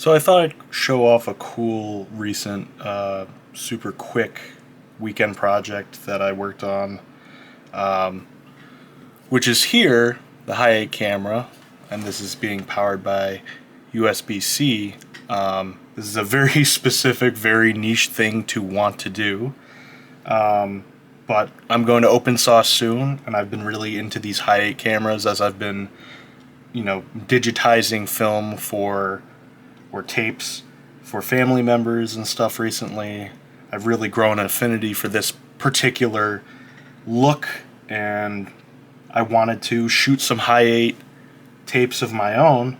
So I thought I'd show off a cool recent super quick weekend project that I worked on, which is here, the Hi8 camera, and this is being powered by USB-C. This is a very specific, very niche thing to want to do, but I'm going to open source soon, and I've been really into these Hi8 cameras as I've been, digitizing film or tapes for family members and stuff recently. I've really grown an affinity for this particular look, and I wanted to shoot some Hi8 tapes of my own,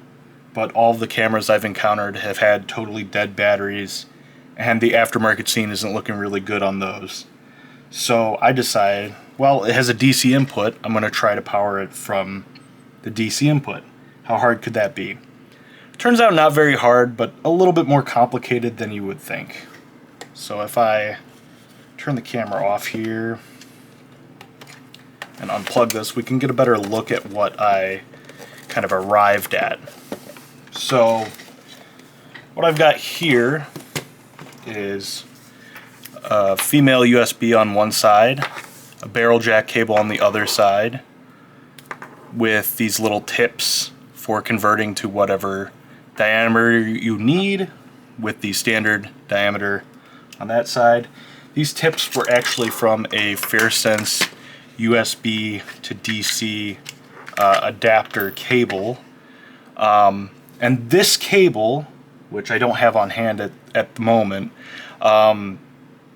but all the cameras I've encountered have had totally dead batteries, and the aftermarket scene isn't looking really good on those. So I decided, well, it has a DC input, I'm going to try to power it from the DC input. How hard could that be? Turns out not very hard, but a little bit more complicated than you would think. So if I turn the camera off here and unplug this, we can get a better look at what I kind of arrived at. So what I've got here is a female USB on one side, a barrel jack cable on the other side, with these little tips for converting to whatever diameter you need, with the standard diameter on that side. These tips were actually from a FairSense USB to DC adapter cable. And this cable, which I don't have on hand at the moment,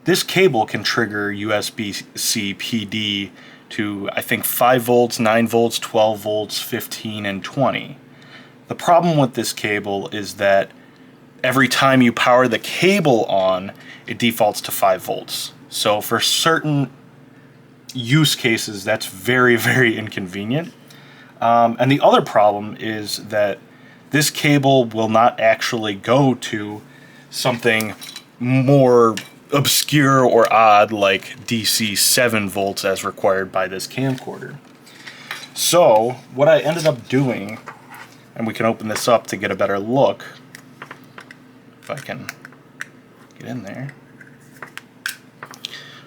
this cable can trigger USB-C PD to, I think, 5 volts, 9 volts, 12 volts, 15, and 20. The problem with this cable is that every time you power the cable on, it defaults to 5 volts. So for certain use cases, that's very, very inconvenient. And the other problem is that this cable will not actually go to something more obscure or odd like DC 7 volts as required by this camcorder. So what I ended up doing, and we can open this up to get a better look, if I can get in there.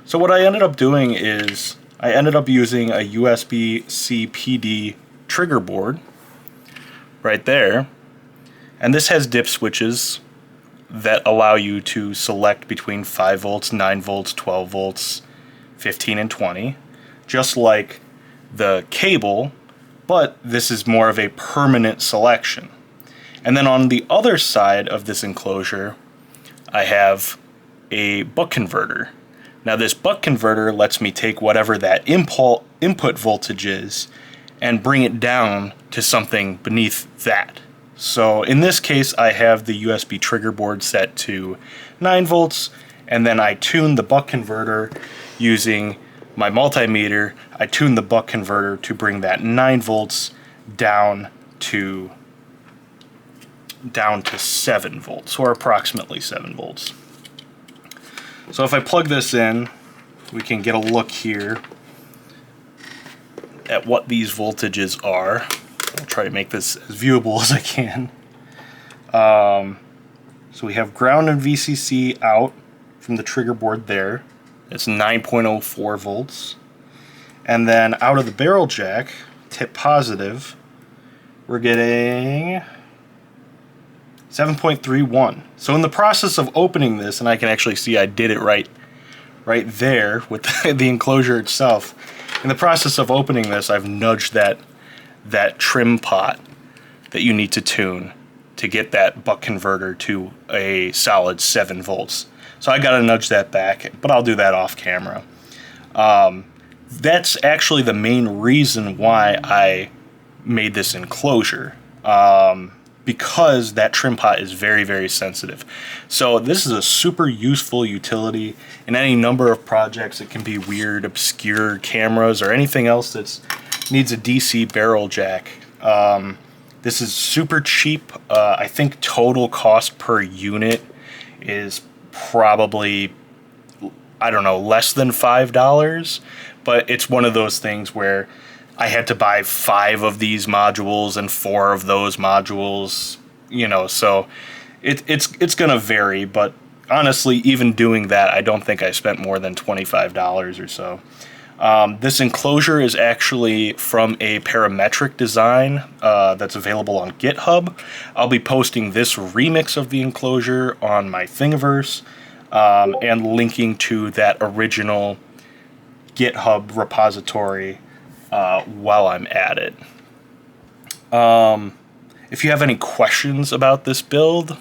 So what I ended up doing is I ended up using a USB-C PD trigger board right there, and this has dip switches that allow you to select between 5 volts, 9 volts, 12 volts, 15 and 20, just like the cable, but this is more of a permanent selection. And then on the other side of this enclosure, I have a buck converter. Now this buck converter lets me take whatever that input voltage is and bring it down to something beneath that. So in this case, I have the USB trigger board set to 9 volts, and then I tune the buck converter using my multimeter. I tune the buck converter to bring that 9 volts down to 7 volts, or approximately 7 volts. So if I plug this in, we can get a look here at what these voltages are. I'll try to make this as viewable as I can. So we have ground and VCC out from the trigger board there. It's 9.04 volts. And then out of the barrel jack, tip positive, we're getting 7.31. So in the process of opening this, and I can actually see I did it right there with the enclosure itself. In the process of opening this, I've nudged that trim pot that you need to tune to get that buck converter to a solid 7 volts. So I gotta nudge that back, but I'll do that off camera. That's actually the main reason why I made this enclosure, because that trim pot is very, very sensitive. So this is a super useful utility in any number of projects. It can be weird, obscure cameras or anything else that needs a DC barrel jack. This is super cheap. I think total cost per unit is probably, I don't know, less than $5, but it's one of those things where I had to buy 5 of these modules and 4 of those modules, so it's gonna vary, but honestly, even doing that, I don't think I spent more than $25 or so. This enclosure is actually from a parametric design that's available on GitHub. I'll be posting this remix of the enclosure on my Thingiverse and linking to that original GitHub repository while I'm at it. If you have any questions about this build,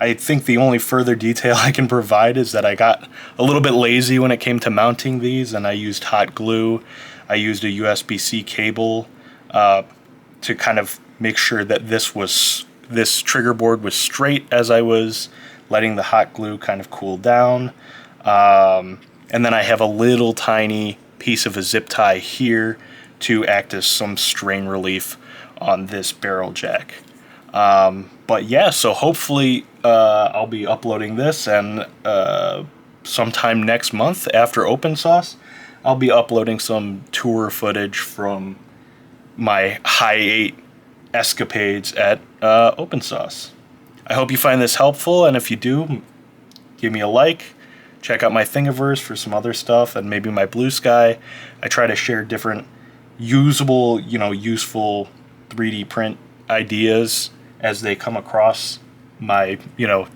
I think the only further detail I can provide is that I got a little bit lazy when it came to mounting these, and I used hot glue. I used a USB-C cable to kind of make sure that this trigger board was straight as I was letting the hot glue kind of cool down. And then I have a little tiny piece of a zip tie here to act as some strain relief on this barrel jack. But yeah, so hopefully I'll be uploading this, and sometime next month after open source, I'll be uploading some tour footage from my Hi8 escapades at open source. I hope you find this helpful, and if you do, give me a like. Check out my Thingiverse for some other stuff, and maybe my Blue Sky. I try to share different usable, useful 3D print ideas as they come across my,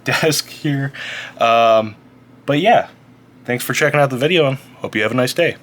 desk here. But yeah, thanks for checking out the video, and hope you have a nice day.